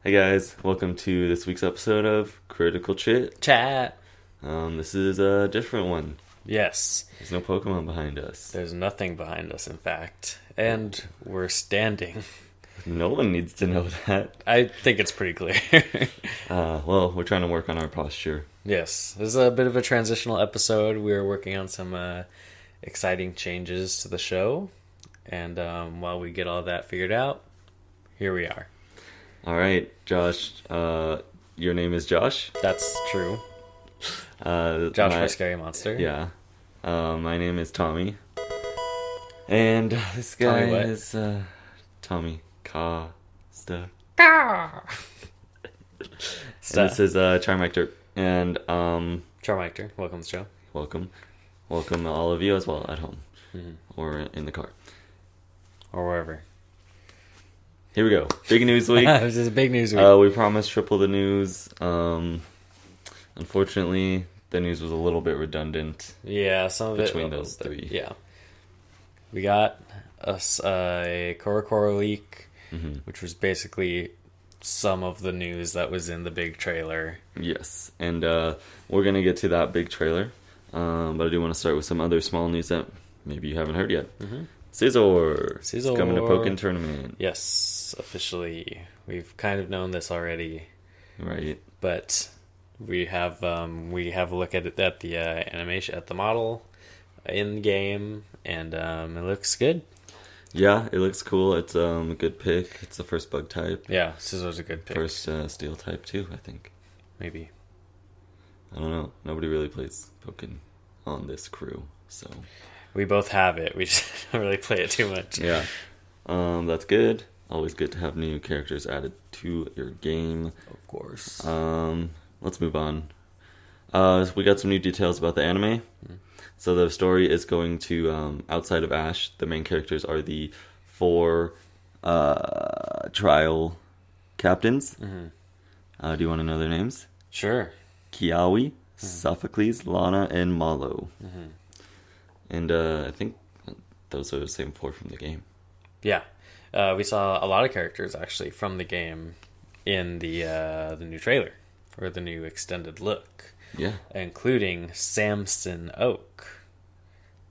Hey guys, welcome to this week's episode of Critical Chat. This is a different one. Yes. There's no Pokemon behind us. There's nothing behind us, in fact. And we're standing. No one needs to know that. I think it's pretty clear. Well, we're trying to work on our posture. Yes. This is a bit of a transitional episode. We're working on some exciting changes to the show. And while we get all that figured out, here we are. All right, Josh. Your name is Josh? That's true. Josh for Scary Monster. Yeah. My name is Tommy. And this guy is Tommy Costa. And this is Charmactor. And Charmactor, welcome to the show. welcome all of you as well at home or in the car. Or wherever. Here we go. Big news week. This is a big news week. We promised triple the news. Unfortunately, the news was a little bit redundant. Yeah, some of between it. those three. Yeah. We got a Korokoro leak, which was basically some of the news that was in the big trailer. Yes, and we're going to get to that big trailer. But I do want to start with some other small news that maybe you haven't heard yet. Scizor is coming to Pokken Tournament. Yes, officially. We've kind of known this already. Right. But we have a look at it at the animation, at the model in game, and it looks good. Yeah, it looks cool. It's a good pick. It's the first bug type. Yeah, Scizor's a good pick. First steel type too, I think. Maybe. I don't know. Nobody really plays Pokken on this crew, so... We both have it. We just don't really play it too much. Yeah. That's good. Always good to have new characters added to your game. Of course. Let's move on. We got some new details about the anime. So the story is going to, outside of Ash, the main characters are the 4 trial captains. Do you want to know their names? Sure. Kiawe, Sophocles, Lana, and Malo. And I think those are the same 4 from the game. Yeah. We saw a lot of characters, actually, from the game in the new trailer, or the new extended look. Yeah. Including Samson Oak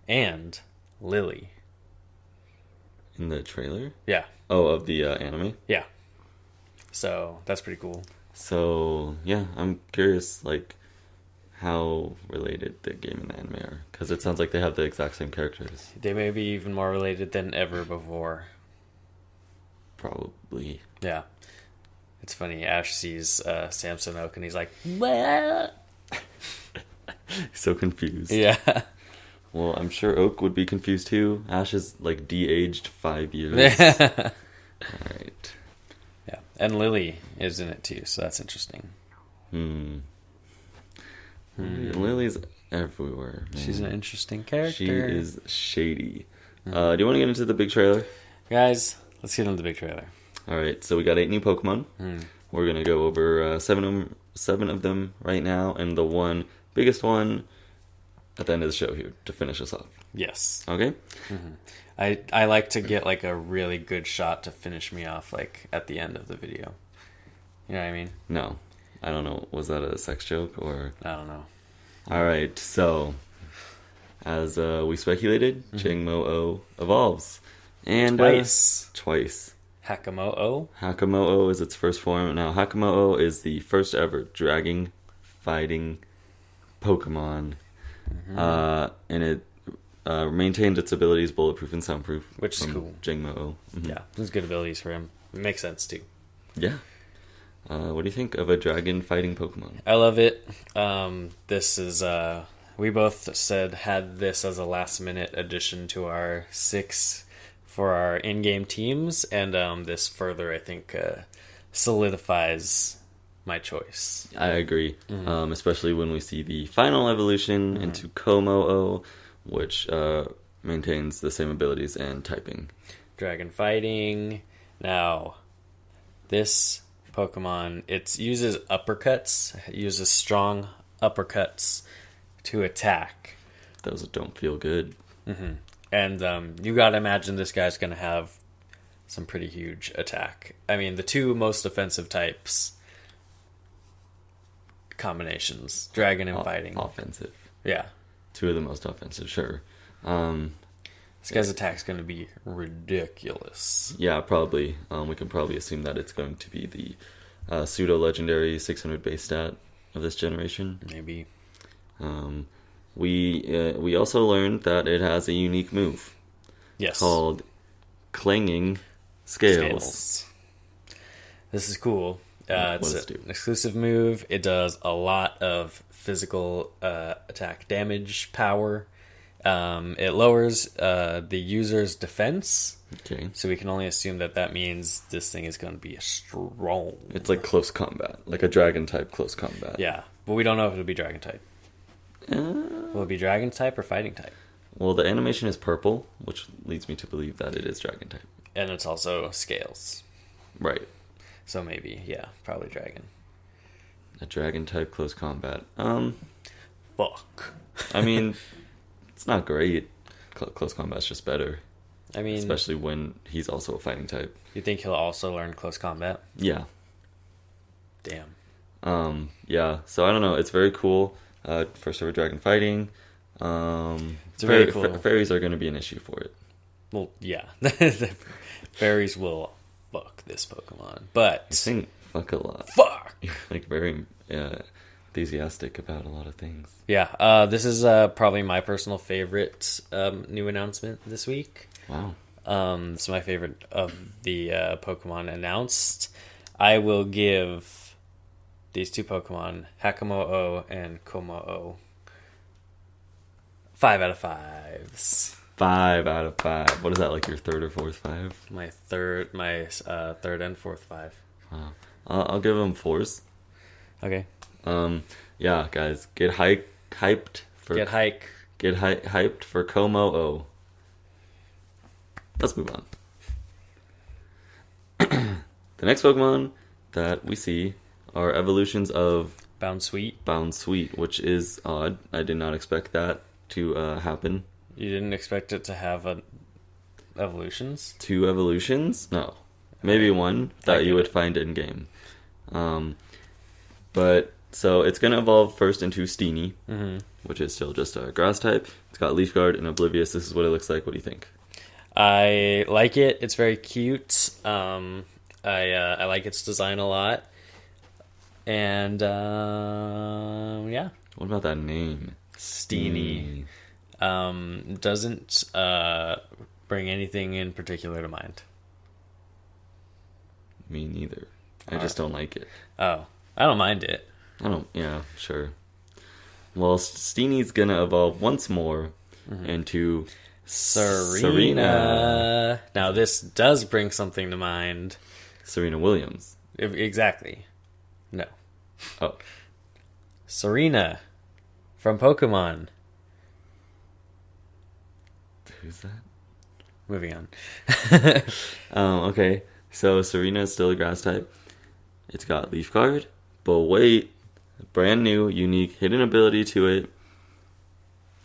and Lily. In the trailer? Yeah. Oh, of the anime? Yeah. So, that's pretty cool. So, yeah, I'm curious, like, how related the game and the anime are. Because it sounds like they have the exact same characters. They may be even more related than ever before. Probably. Yeah. It's funny, Ash sees Samson Oak and he's like, what? So confused. Yeah. Well, I'm sure Oak would be confused too. Ash is, like, de-aged 5 years. Alright. Yeah. And Lily is in it too, so that's interesting. Lily's everywhere, man. She's an interesting character. She is shady. Do you want to get into the big trailer? Guys, let's get into the big trailer. Alright, so we got 8 new Pokemon. We're going to go over 7 of them right now, and the biggest one at the end of the show here to finish us off. Yes. Okay? I like to get like a really good shot to finish me off, like at the end of the video. You know what I mean? No. I don't know. Was that a sex joke or... I don't know. Alright, so... As we speculated, Kommo-o evolves. And twice. Hakamo-o? Hakamo-o is its first form. Now, Hakamo-o is the first ever dragon fighting Pokemon. And it maintained its abilities bulletproof and soundproof. Which is cool. Jingmo-o. Yeah, there's good abilities for him. It makes sense too. Yeah. What do you think of a dragon fighting Pokemon? I love it. This is... we both had this as a last minute addition to our 6 for our in-game teams, and this further, I think, solidifies my choice. I agree, especially when we see the final evolution into Kommo-o, which maintains the same abilities and typing. Dragon fighting. Now, this Pokemon, it uses uppercuts. It uses strong uppercuts to attack. Those don't feel good. And you gotta imagine this guy's gonna have some pretty huge attack. I mean, the two most offensive types combinations, dragon and fighting. Offensive. Yeah. Two of the most offensive, sure. This guy's attack's going to be ridiculous. Yeah, probably. We can probably assume that it's going to be the pseudo-legendary 600 base stat of this generation. Maybe. We also learned that it has a unique move. Yes. Called Clanging Scales. This is cool. It's an exclusive move. It does a lot of physical attack damage power. It lowers the user's defense. Okay. So we can only assume that means this thing is going to be strong. It's like close combat. Like a dragon type close combat. Yeah. But we don't know if it'll be dragon type. Will it be dragon type or fighting type? Well, the animation is purple, which leads me to believe that it is dragon type. And it's also scales. Right. So maybe, yeah, probably dragon. A dragon type close combat. Fuck. I mean, it's not great. Close combat's just better. I mean, especially when he's also a fighting type. You think he'll also learn close combat? Yeah. Damn. Yeah. So I don't know. It's very cool. First ever dragon fighting. It's very cool. Fairies are going to be an issue for it. Well, yeah. The fairies will fuck this Pokemon. But I think fuck a lot. Fuck! You're like very enthusiastic about a lot of things. Yeah. This is probably my personal favorite new announcement this week. Wow. It's my favorite of the Pokemon announced. I will give these two Pokemon, hakamo-o and kommo-o, 5 out of 5s. 5 out of 5. What is that, like your third or fourth 5? My third and fourth 5. Wow. I'll give them 4s. Okay. Yeah, guys, get hyped for hyped for kommo-o. Let's move on. The next Pokemon that we see are evolutions of Bounsweet, which is odd. I did not expect that to happen. You didn't expect it to have evolutions? 2 evolutions? No. Maybe one that you would find in game. But so it's going to evolve first into Steenie, which is still just a grass type. It's got Leaf Guard and Oblivious. This is what it looks like. What do you think? I like it. It's very cute. I like its design a lot. And yeah. What about that name? Steenie. Doesn't bring anything in particular to mind. Me neither. I just don't like it. Oh, I don't mind it. Yeah, sure. Well, Steenie's gonna evolve once more into Serena. Now, this does bring something to mind. Serena Williams. Exactly. No. Oh. Serena from Pokemon. Who's that? Moving on. Okay. So Serena is still a grass type. It's got Leaf Guard, but wait, brand new, unique, hidden ability to it.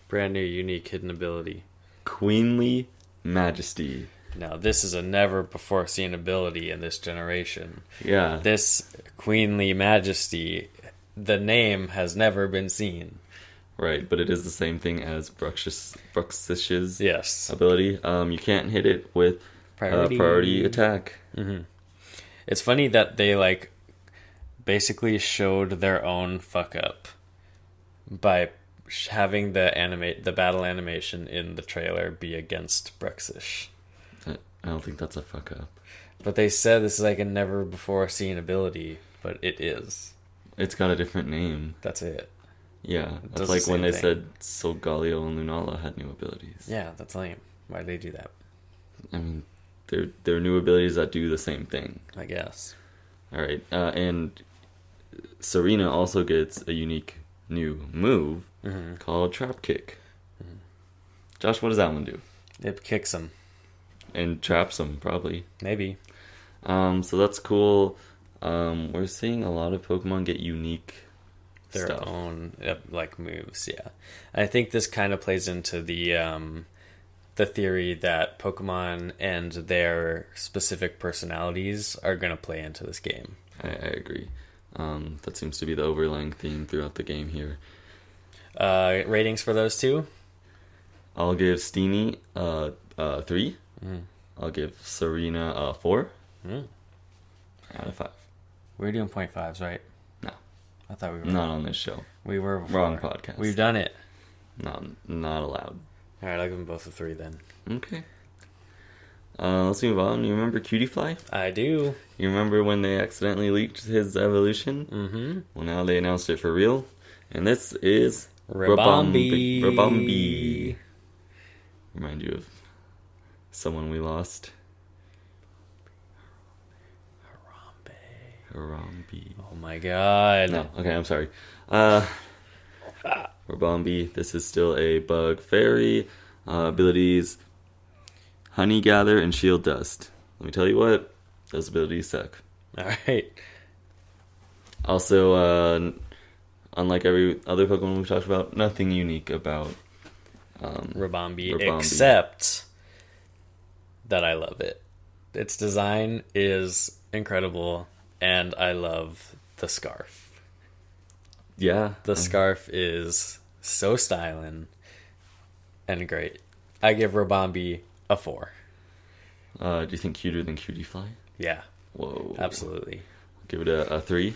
Brand new, unique, hidden ability. Queenly Majesty. Now, this is a never-before-seen ability in this generation. Yeah. This Queenly Majesty, the name has never been seen. Right, but it is the same thing as Bruxish's yes. ability. You can't hit it with priority attack. Mm-hmm. It's funny that they basically showed their own fuck up by having the battle animation in the trailer be against Bruxish. I don't think that's a fuck up. But they said this is like a never before seen ability, but it is. It's got a different name. That's it. Yeah, that's like when they said Solgaleo and Lunala had new abilities. Yeah, that's lame. Why'd they do that? I mean, they're new abilities that do the same thing. I guess. Alright, and Serena also gets a unique new move called Trap Kick. Mm-hmm. Josh, what does that one do? It kicks him. And traps him, probably. Maybe. So that's cool. We're seeing a lot of Pokemon get unique their own moves, yeah. I think this kind of plays into the the theory that Pokemon and their specific personalities are going to play into this game. I agree. That seems to be the overlying theme throughout the game here. Ratings for those two? I'll give Steenie 3. I'll give Serena 4 out of 5. We're doing 0.5s, right? No. I thought we were. Not on this show. We were before. Wrong podcast. We've done it. Not allowed. All right, I'll give them both a 3 then. Okay. Let's move on. You remember Cutie Fly? I do. You remember when they accidentally leaked his evolution? Mm-hmm. Well, now they announced it for real. And this is Rabombi. Rabombi. Remind you of someone we lost. Harambe. Oh my god. No, okay, I'm sorry. Rabombi, this is still a bug fairy. Abilities, Honey Gather and Shield Dust. Let me tell you what, those abilities suck. Alright. Also, unlike every other Pokemon we've talked about, nothing unique about Rabombi, Rabombi, except that I love it. Its design is incredible, and I love the scarf. Yeah. The scarf is so styling and great. I give Rabombi a 4. Do you think cuter than Cutie Fly? Yeah. Whoa. Absolutely. Give it a 3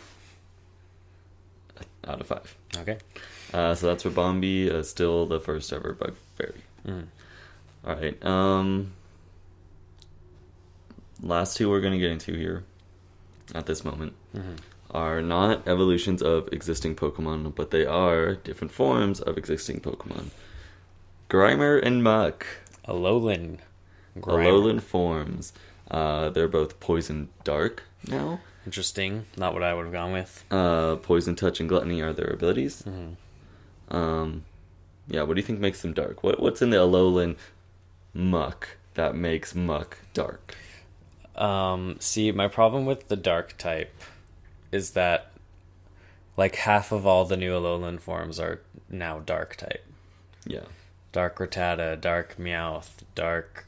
out of 5. Okay. So that's Rabombi, still the first ever bug fairy. Alright, last two we're going to get into here at this moment are not evolutions of existing Pokemon, but they are different forms of existing Pokemon. Grimer and Muck. Alolan. Alolan forms. They're both Poison Dark now. Interesting. Not what I would have gone with. Poison Touch and Gluttony are their abilities. Yeah, what do you think makes them dark? What's in the Alolan Muck that makes Muck dark? See, my problem with the dark type is that like half of all the new Alolan forms are now dark type. Yeah. Dark Rattata, Dark Meowth, Dark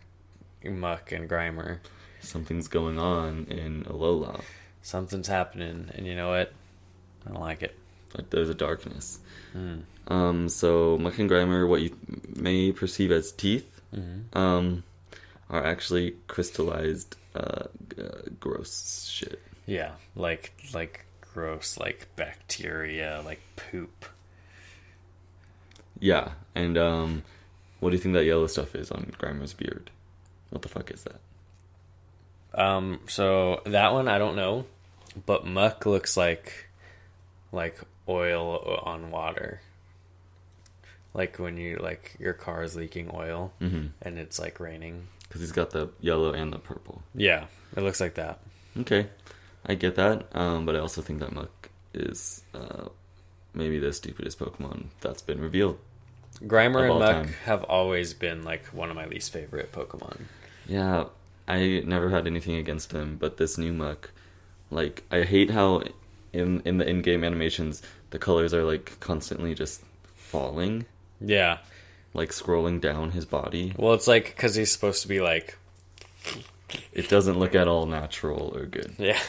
Muck, and Grimer. Something's going on in Alola. Something's happening, and you know what? I don't like it. Like there's a darkness. So Muck and Grimer, what you may perceive as teeth, are actually crystallized gross shit. Yeah, like gross, like bacteria, like poop. Yeah, and what do you think that yellow stuff is on Grimer's beard? What the fuck is that? So that one I don't know, but Muck looks like oil on water. Like when you your car is leaking oil and it's like raining. Because he's got the yellow and the purple. Yeah, it looks like that. Okay, I get that, but I also think that Muck is maybe the stupidest Pokemon that's been revealed. Grimer and Muck have always been like one of my least favorite Pokemon. Yeah, I never had anything against them, but this new Muck, like, I hate how in the in-game animations the colors are like constantly just falling. Yeah. Like scrolling down his body. Well, it's like because he's supposed to be like. It doesn't look at all natural or good. Yeah.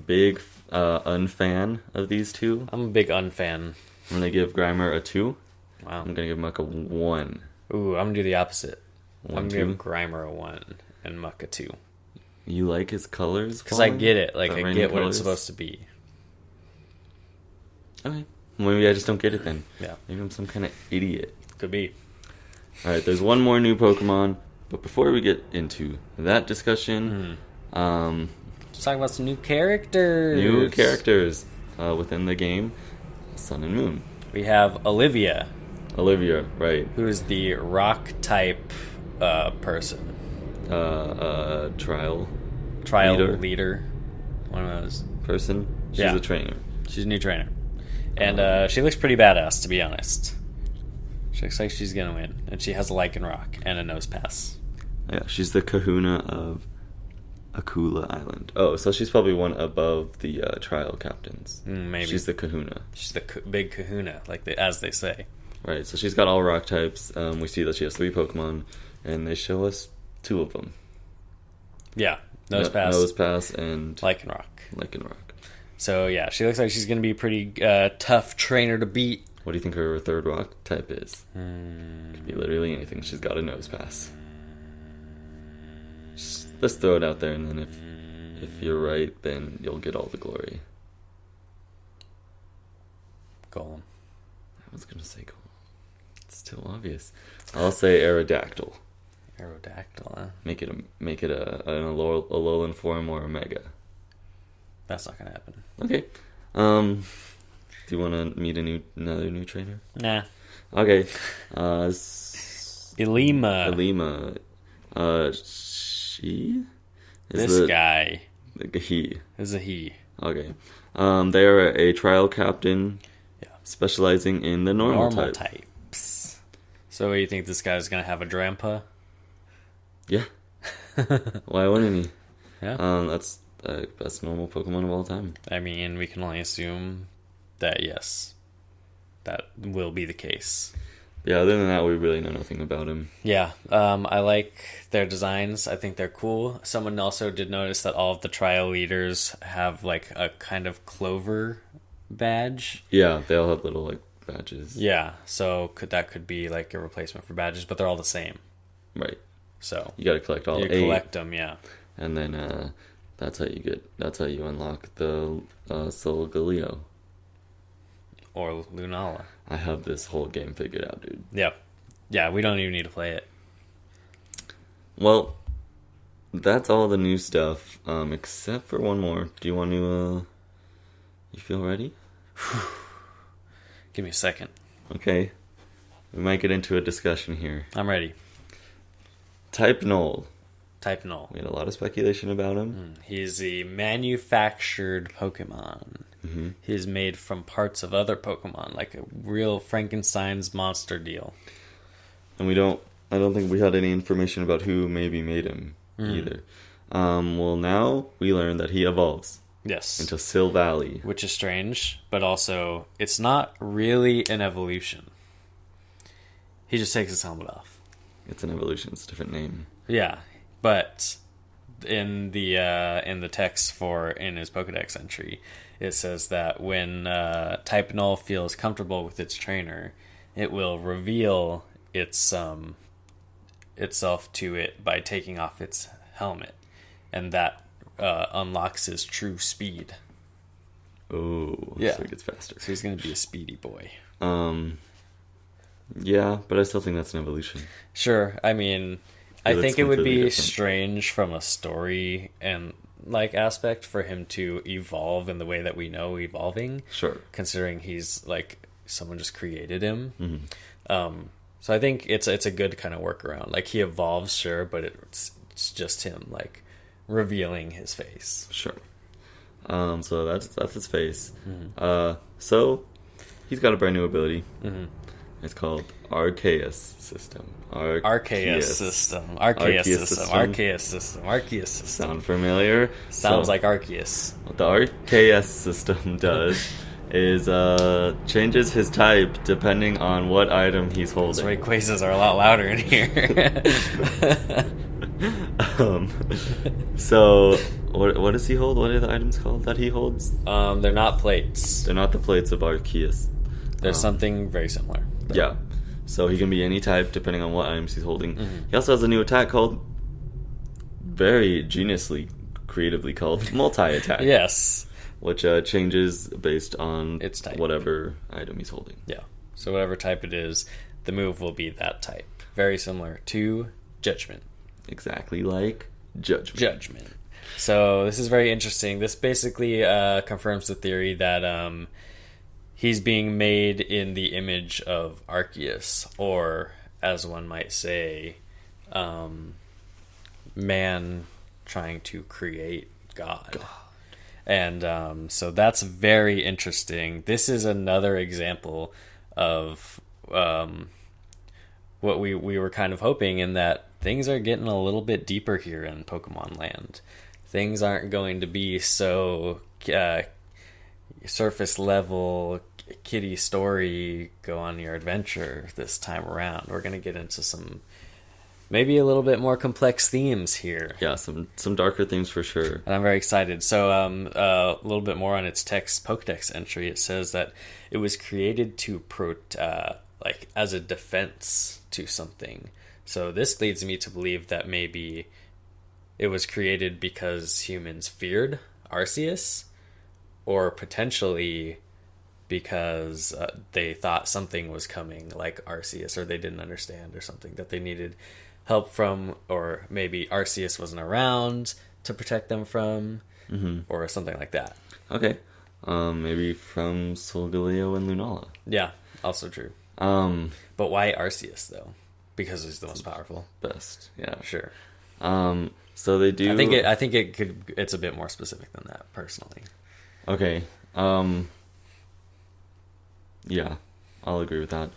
Big unfan of these two. I'm a big unfan. I'm gonna give Grimer a 2. Wow. I'm gonna give Muck a 1. Ooh, I'm gonna do the opposite. 1, I'm 2. gonna give Grimer a 1 and Muck a 2. You like his colors? Because I get it. Like, The I random get what colors? it's supposed to be. Okay. Maybe I just don't get it then. Yeah. Maybe I'm some kind of idiot. Could be. Alright, there's one more new Pokemon, but before we get into that discussion, Let's talk about some new characters. new characters within the game, Sun and Moon. We have Olivia, Olivia, right. who is the rock type person. Trial Leader. One of those. person. She's Yeah. a trainer. She's a new trainer. And she looks pretty badass, to be honest. She looks like she's gonna win. And she has a Lycanroc and a nose pass. Yeah, she's the kahuna of Akula Island. Oh, so she's probably one above the trial captains. Maybe. She's the kahuna. She's the big kahuna, as they say. Right, so she's got all rock types. We see that she has 3 Pokemon, and they show us 2 of them. Yeah, Nosepass. Nosepass and Lycanroc. Lycanroc. So yeah, she looks like she's going to be a pretty tough trainer to beat. What do you think her third rock type is? Could be literally anything. She's got a Nosepass. Let's throw it out there, and then if you're right, then you'll get all the glory. Golem. I was gonna say Golem. It's still obvious. I'll say Aerodactyl. Aerodactyl, huh? Make it an Alolan form or a Mega. That's not gonna happen. Okay. Do you want to meet another new trainer? Nah. Okay. Elima. She? Guy. He. Is a he. Okay. They are a trial captain. Yeah. Specializing in the normal types. So you think this guy's gonna have a Drampa? Yeah. Why wouldn't he? Yeah. That's the best normal Pokemon of all time. I mean, we can only assume that yes, that will be the case. Yeah, other than that, we really know nothing about him. Yeah, I like their designs. I think they're cool. Someone also did notice that all of the trial leaders have like a kind of clover badge. Yeah, they all have little like badges. Yeah, so that could be like a replacement for badges, but they're all the same. Right. So you got to collect all 8. You collect them, yeah. And then that's how you unlock the Solgaleo. Or Lunala. I have this whole game figured out, dude. Yep. Yeah, we don't even need to play it. Well, that's all the new stuff, except for one more. Do you want to, you feel ready? Give me a second. Okay. We might get into a discussion here. I'm ready. Type Null. Type Null. We had a lot of speculation about him. He's a manufactured Pokemon. Mm-hmm. He's made from parts of other Pokemon, like a real Frankenstein's monster deal. And I don't think we had any information about who maybe made him either. Well, now we learn that he evolves. Yes. Into Silvally. Which is strange, but also it's not really an evolution. He just takes his helmet off. It's an evolution. It's a different name. Yeah, but in the text in his Pokedex entry, it says that when Type Null feels comfortable with its trainer, it will reveal itself to it by taking off its helmet, and that unlocks his true speed. Oh, yeah. So he gets faster. So he's going to be a speedy boy. Yeah, but I still think that's an evolution. Sure. I mean, I think it would be strange from a story and like aspect for him to evolve in the way that we know evolving. Sure. Considering he's like someone just created him. Mm-hmm. So I think it's a good kind of workaround. Like he evolves, sure, but it's just him like revealing his face. Sure. So that's his face. Mm-hmm. So he's got a brand new ability. Mm-hmm. It's called Arceus System. Arceus System. Sound familiar? Sounds like Arceus. What the Arceus System does is changes his type depending on what item he's holding. So Rayquazas are a lot louder in here. So what does he hold? What are the items called that he holds? They're not plates. They're not the plates of Arceus. There's something very similar. Though. Yeah. So he can be any type depending on what items he's holding. Mm-hmm. He also has a new attack called, very geniusly, creatively called, Multi-Attack. Yes. Which changes based on its type. Whatever item he's holding. Yeah. So whatever type it is, the move will be that type. Very similar to Judgment. Exactly like Judgment. So this is very interesting. This basically confirms the theory that he's being made in the image of Arceus, or as one might say, man trying to create God. And so that's very interesting. This is another example of what we were kind of hoping, in that things are getting a little bit deeper here in Pokemon Land. Things aren't going to be so surface level, kiddie story, go on your adventure this time around. We're going to get into some maybe a little bit more complex themes here. Yeah, some darker themes for sure. And I'm very excited. So a little bit more on its Pokedex entry. It says that it was created to like as a defense to something. So this leads me to believe that maybe it was created because humans feared Arceus, or potentially because they thought something was coming like Arceus, or they didn't understand or something that they needed help from, or maybe Arceus wasn't around to protect them from, or something like that. Okay. Maybe from Solgaleo and Lunala. Yeah, also true. But why Arceus, though? Because he's the most powerful. Best, yeah. Sure. So they do... I think it's a bit more specific than that, personally. Okay. Yeah, I'll agree with that.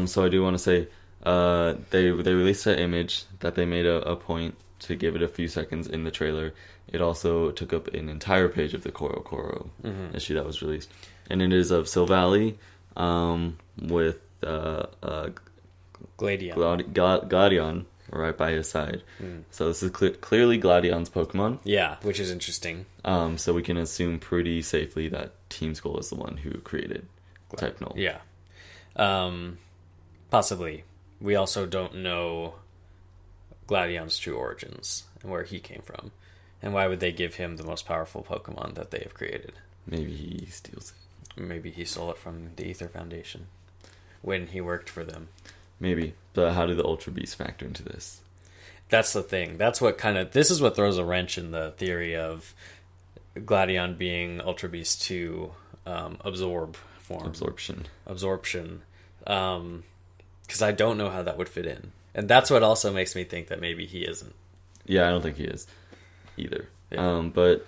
So I do want to say, they released an image that they made a point to give it a few seconds in the trailer. It also took up an entire page of the Koro issue that was released, and it is of Silvally, with Gladion right by his side. So this is clearly Gladion's Pokemon. Yeah, which is interesting. So we can assume pretty safely that Team Skull is the one who created Type Null. Yeah. Possibly. We also don't know Gladion's true origins and where he came from. And why would they give him the most powerful Pokemon that they have created? Maybe he steals it. Maybe he stole it from the Ether Foundation when he worked for them. Maybe. But how do the Ultra Beasts factor into this? That's the thing. That's what this is what throws a wrench in the theory of Gladion being Ultra Beast to absorb form. Absorption. Because I don't know how that would fit in. And that's what also makes me think that maybe he isn't. Yeah, I don't think he is either. Yeah. But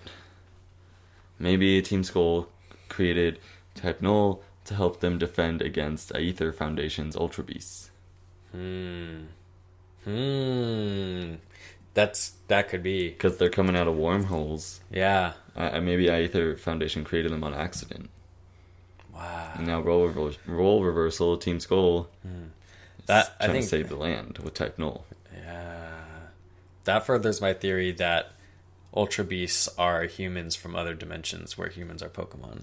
maybe Team Skull created Type Null to help them defend against Aether Foundation's Ultra Beasts. That could be. Because they're coming out of wormholes. Yeah. Maybe Aether Foundation created them on accident. Wow. And now role reversal, Team Skull is trying to save the land with Type Null. Yeah. That furthers my theory that Ultra Beasts are humans from other dimensions where humans are Pokemon.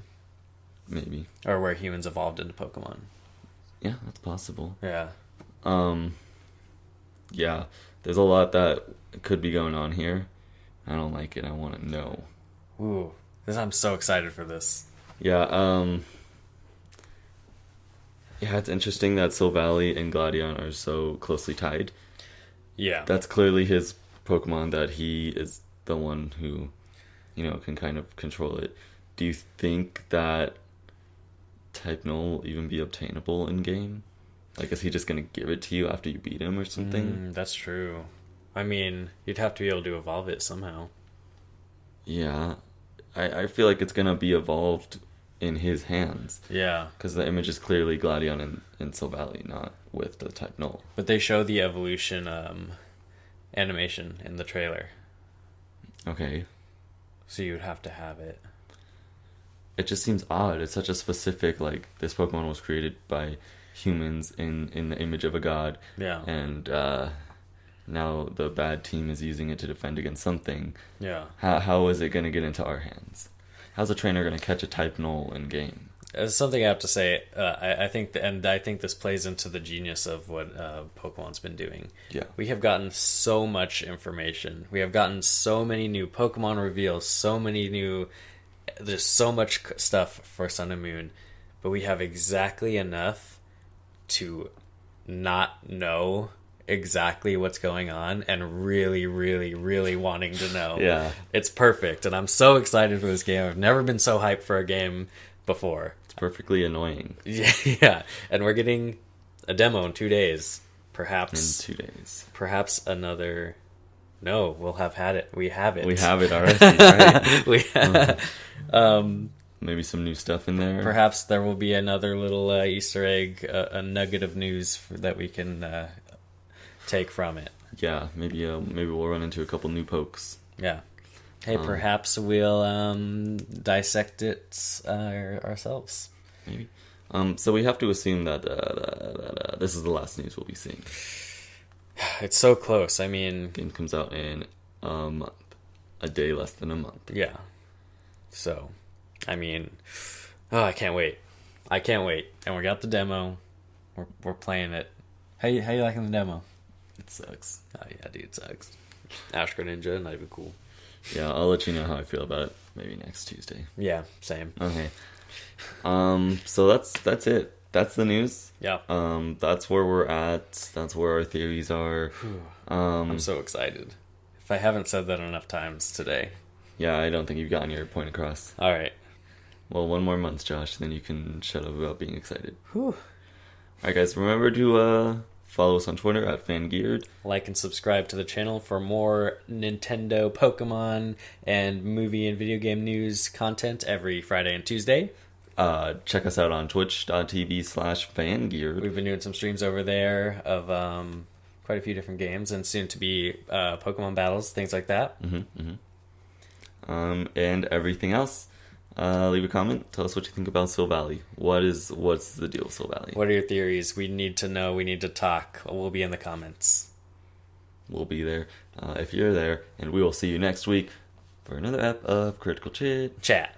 Maybe. Or where humans evolved into Pokemon. Yeah, that's possible. Yeah. Yeah, there's a lot that could be going on here. I don't like it. I want to know. Ooh, I'm so excited for this. Yeah, yeah, it's interesting that Silvally and Gladion are so closely tied. Yeah. That's clearly his Pokemon, that he is the one who, can kind of control it. Do you think that Type Null will even be obtainable in game? Like, is he just going to give it to you after you beat him or something? That's true. I mean, you'd have to be able to evolve it somehow. Yeah. I feel like it's going to be evolved in his hands. Yeah. Because the image is clearly Gladion and Silvally, not with the Type Null. But they show the evolution animation in the trailer. Okay. So you'd have to have it. It just seems odd. It's such a specific, like, this Pokemon was created by humans in the image of a god. Yeah. And now the bad team is using it to defend against something. Yeah. How is it going to get into our hands? How's a trainer going to catch a Type Null in game? There's something I have to say. I think this plays into the genius of what Pokemon's been doing. Yeah. We have gotten so much information. We have gotten so many new Pokemon reveals, there's so much stuff for Sun and Moon, but we have exactly enough to not know exactly what's going on and really, really, really wanting to know. Yeah. It's perfect, and I'm so excited for this game. I've never been so hyped for a game before. It's perfectly annoying. Yeah, and we're getting a demo in 2 days. Perhaps. In 2 days. Perhaps another... No, we'll have had it. We have it. We have it already, right? Maybe some new stuff in there. Perhaps there will be another little Easter egg, a nugget of news that we can take from it. Yeah, maybe we'll run into a couple new pokes. Yeah. Hey, perhaps we'll dissect it ourselves. Maybe. So we have to assume that this is the last news we'll be seeing. It's so close. I mean, Game comes out in a month, a day less than a month. yeah. So, I mean, I can't wait. I can't wait. And we got the demo. We're playing it. How you liking the demo? It sucks. Oh yeah, dude, it sucks. Ash Greninja, not even cool. Yeah, I'll let you know how I feel about it. Maybe next Tuesday. Yeah, same. Okay. So that's it. That's the news. Yeah. That's where we're at. That's where our theories are. I'm so excited. If I haven't said that enough times today. Yeah, I don't think you've gotten your point across. All right. Well, one more month, Josh, then you can shut up about being excited. Whew. All right, guys, remember to follow us on Twitter at FanGeared. Like and subscribe to the channel for more Nintendo, Pokemon, and movie and video game news content every Friday and Tuesday. Check us out on twitch.tv/FanGeared. We've been doing some streams over there of quite a few different games and soon to be Pokemon battles, things like that. And everything else. Leave a comment. Tell us what you think about Silvally. What's the deal with Silvally? What are your theories? We need to know. We need to talk. We'll be in the comments. We'll be there if you're there, and we will see you next week for another ep of Critical Chit. Chat.